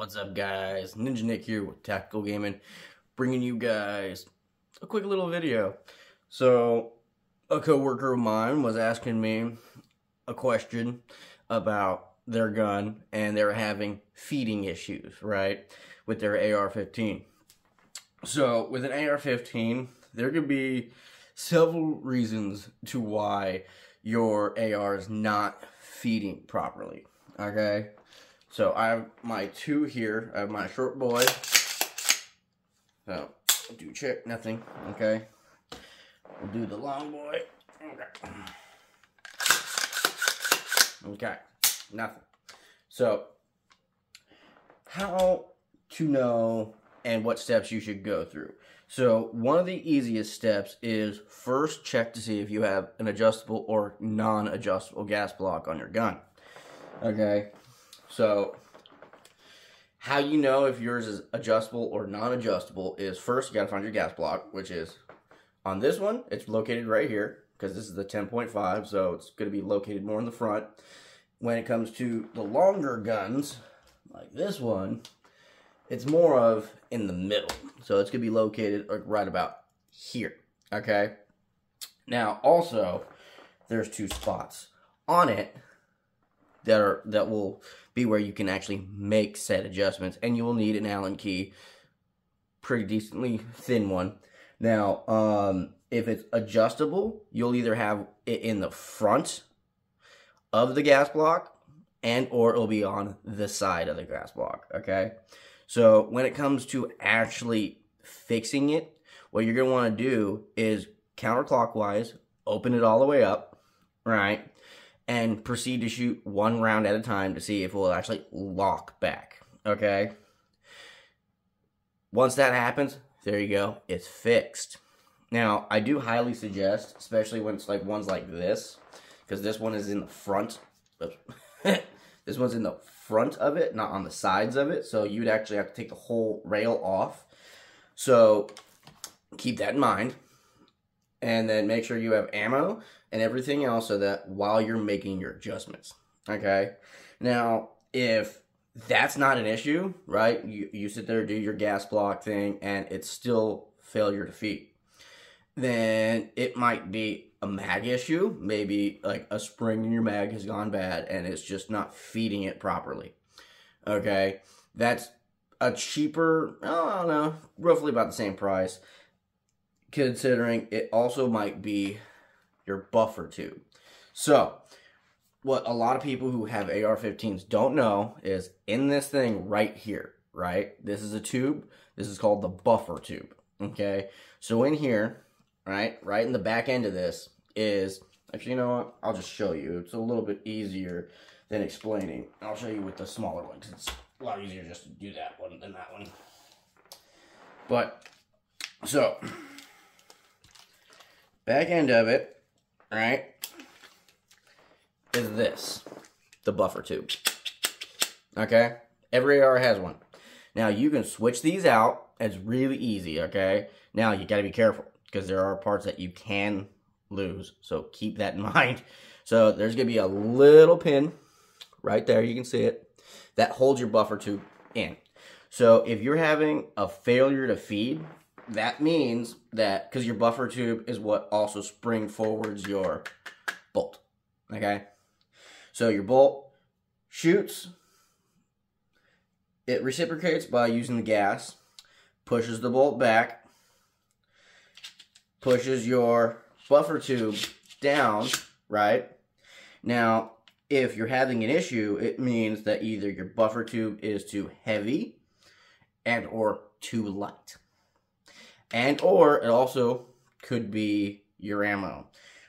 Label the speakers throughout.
Speaker 1: What's up, guys? Ninja Nick here with Tactical Gaming, bringing you guys a quick little video. So, a coworker of mine was asking me a question about their gun, and they were having feeding issues, right, with their AR-15. So, with an AR-15, there could be several reasons to why your AR is not feeding properly, okay? So I have my two here. I have my short boy. So do check nothing. Okay. We'll do the long boy. Okay. Okay. Nothing. So how to know and what steps you should go through. So one of the easiest steps is first check to see if you have an adjustable or non-adjustable gas block on your gun. Okay. So, how you know if yours is adjustable or non-adjustable is first you gotta find your gas block, which is on this one, it's located right here, because this is the 10.5, so it's gonna be located more in the front. When it comes to the longer guns, like this one, it's more of in the middle. So it's gonna be located right about here, okay? Now, also, there's two spots on it that will be where you can actually make said adjustments, and you will need an Allen key, pretty decently thin one. Now, if it's adjustable, you'll either have it in the front of the gas block, and or it'll be on the side of the gas block, okay? So when it comes to actually fixing it, what you're going to want to do is counterclockwise, open it all the way up, right? And proceed to shoot one round at a time to see if it will actually lock back, okay? Once that happens, there you go, it's fixed. Now, I do highly suggest, especially when it's like ones like this, because this one is in the front. This one's in the front of it, not on the sides of it, so you'd actually have to take the whole rail off. So, keep that in mind. And then make sure you have ammo and everything else so that while you're making your adjustments, okay? Now, if that's not an issue, right, you sit there, do your gas block thing, and it's still failure to feed, then it might be a mag issue. Maybe like a spring in your mag has gone bad and it's just not feeding it properly, okay? That's a cheaper, I don't know, roughly about the same price, considering it also might be your buffer tube. So, what a lot of people who have AR-15s don't know is in this thing right here, right? This is a tube. This is called the buffer tube, okay? So in here, right in the back end of this is, actually, you know what? I'll just show you. It's a little bit easier than explaining. I'll show you with the smaller one, because it's a lot easier just to do that one than that one. But, so back end of it, right, is this, the buffer tube, okay? Every AR has one. Now, you can switch these out. It's really easy, okay? Now, you gotta be careful, because there are parts that you can lose, so keep that in mind. So, there's gonna be a little pin right there, you can see it, that holds your buffer tube in. So, if you're having a failure to feed, that means that, because your buffer tube is what also spring forwards your bolt, okay? So your bolt shoots, it reciprocates by using the gas, pushes the bolt back, pushes your buffer tube down, right? Now, if you're having an issue, it means that either your buffer tube is too heavy and or too light. And or it also could be your ammo,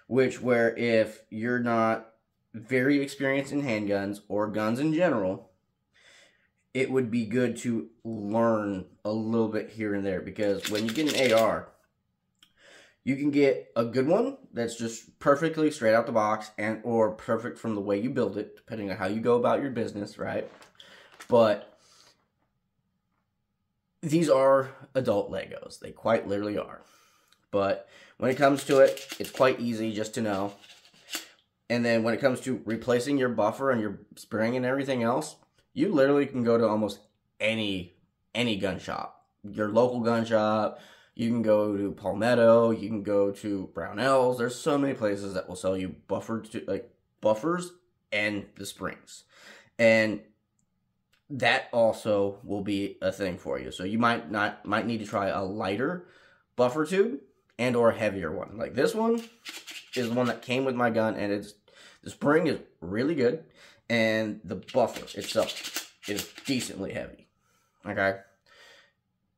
Speaker 1: where if you're not very experienced in handguns or guns in general, it would be good to learn a little bit here and there, because when you get an AR, you can get a good one that's just perfectly straight out the box and or perfect from the way you build it, depending on how you go about your business, right? But these are adult Legos. They quite literally are. But when it comes to it, it's quite easy just to know. And then when it comes to replacing your buffer and your spring and everything else, you literally can go to almost any gun shop. Your local gun shop, you can go to Palmetto, you can go to Brownells. There's so many places that will sell you buffers and the springs. And that also will be a thing for you. So you might need to try a lighter buffer tube and or a heavier one. Like this one is the one that came with my gun, and the spring is really good, and the buffer itself is decently heavy. Okay?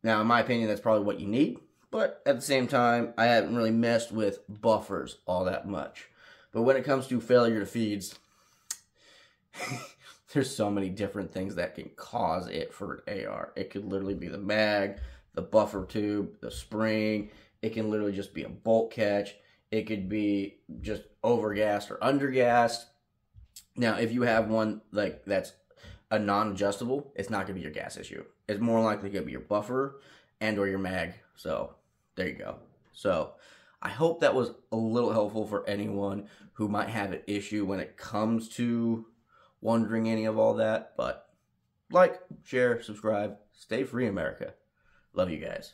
Speaker 1: Now, in my opinion, that's probably what you need, but at the same time, I haven't really messed with buffers all that much. But when it comes to failure to feeds, there's so many different things that can cause it for an AR. It could literally be the mag, the buffer tube, the spring. It can literally just be a bolt catch. It could be just overgassed or undergassed. Now, if you have one like that's a non-adjustable, it's not going to be your gas issue. It's more likely going to be your buffer and or your mag. So, there you go. So, I hope that was a little helpful for anyone who might have an issue when it comes to wondering any of all that. But like, share, subscribe, stay free, America. Love you guys.